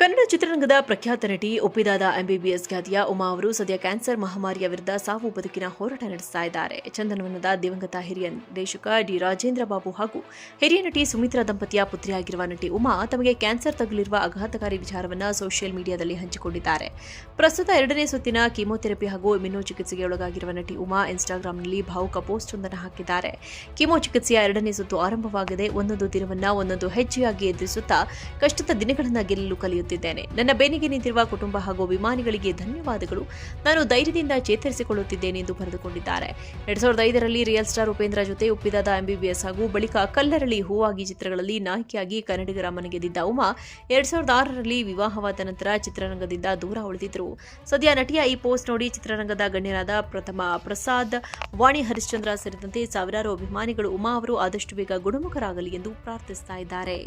ಕನ್ನಡ ಚಿತ್ರರಂಗದ ಪ್ರಖ್ಯಾತ ನಟಿ ಒಪ್ಪಿದಾದ ಎಂಬಿಬಿಎಸ್ ಖ್ಯಾತಿಯ ಉಮಾ ಅವರು ಸದ್ಯ ಕ್ಯಾನ್ಸರ್ ಮಹಾಮಾರಿಯ ವಿರುದ್ಧ ಸಾವು ಬದುಕಿನ ಹೋರಾಟ ನಡೆಸ್ತಾ ಇದ್ದಾರೆ. ಚಂದನವನದ ದಿವಂಗತ ಹಿರಿಯ ನಿರ್ದೇಶಕ ಡಿ ರಾಜೇಂದ್ರ ಬಾಬು ಹಾಗೂ ಹಿರಿಯ ನಟಿ ಸುಮಿತ್ರಾ ದಂಪತಿಯ ಪುತ್ರಿಯಾಗಿರುವ ನಟಿ ಉಮಾ ತಮಗೆ ಕ್ಯಾನ್ಸರ್ ತಗುಲಿರುವ ಆಘಾತಕಾರಿ ವಿಚಾರವನ್ನು ಸೋಷಿಯಲ್ ಮೀಡಿಯಾದಲ್ಲಿ ಹಂಚಿಕೊಂಡಿದ್ದಾರೆ. ಪ್ರಸ್ತುತ 2ನೇ ಸುತ್ತಿನ ಕೀಮೋಥೆರಪಿ ಹಾಗೂ ಇಮ್ಯುನೋ ಚಿಕಿತ್ಸೆಗೆ ಒಳಗಾಗಿರುವ ನಟಿ ಉಮಾ ಇನ್ಸ್ಟಾಗ್ರಾಂನಲ್ಲಿ ಭಾವುಕ ಪೋಸ್ಟ್ ಒಂದನ್ನು ಹಾಕಿದ್ದಾರೆ. ಕೀಮೋ ಚಿಕಿತ್ಸೆಯ 2ನೇ ಸುತ್ತು ಆರಂಭವಾಗದೆ ಒಂದೊಂದು ದಿನವನ್ನ ಒಂದೊಂದು ಹೆಜ್ಜೆಯಾಗಿ ಎದುರಿಸುತ್ತಾ ಕಷ್ಟದ ದಿನಗಳನ್ನು ಗೆಲ್ಲಲು ಕಲಿಯುತ್ತಿದ್ದೇನೆ. ನನ್ನ ಬೆನ್ನಿಗೆ ನಿಂತಿರುವ ಕುಟುಂಬ ಹಾಗೂ ಅಭಿಮಾನಿಗಳಿಗೆ ಧನ್ಯವಾದಗಳು. ನಾನು ಧೈರ್ಯದಿಂದ ಚೇತರಿಸಿಕೊಳ್ಳುತ್ತಿದ್ದೇನೆ ಎಂದು ಬರೆದುಕೊಂಡಿದ್ದಾರೆ. 2005ರಲ್ಲಿ ರಿಯಲ್ ಸ್ಟಾರ್ ಉಪೇಂದ್ರ ಜೊತೆ ಒಪ್ಪಿದಾದ ಎಂಬಿಬಿಎಸ್ ಹಾಗೂ ಬಳಿಕ ಕಲ್ಲರಳಿ ಹೂವಾಗಿ ಚಿತ್ರಗಳಲ್ಲಿ ನಾಯಕಿಯಾಗಿ ಕನ್ನಡಿಗರ ಮನಗೆದ್ದಿದ್ದ ಉಮಾ 2006ರಲ್ಲಿ ವಿವಾಹವಾದ ನಂತರ ಚಿತ್ರರಂಗದಿಂದ ದೂರ ಉಳಿದಿದ್ದರು. ಸದ್ಯ ನಟಿಯ ಈ ಪೋಸ್ಟ್ ನೋಡಿ ಚಿತ್ರರಂಗದ ಗಣ್ಯರಾದ ಪ್ರಥಮ ಪ್ರಸಾದ್, ವಾಣಿ ಹರಿಶ್ಚಂದ್ರ ಸೇರಿದಂತೆ ಸಾವಿರಾರು ಅಭಿಮಾನಿಗಳು ಉಮಾ ಅವರು ಆದಷ್ಟು ಬೇಗ ಗುಣಮುಖರಾಗಲಿ ಎಂದು ಪ್ರಾರ್ಥಿಸುತ್ತಾ ಇದ್ದಾರೆ.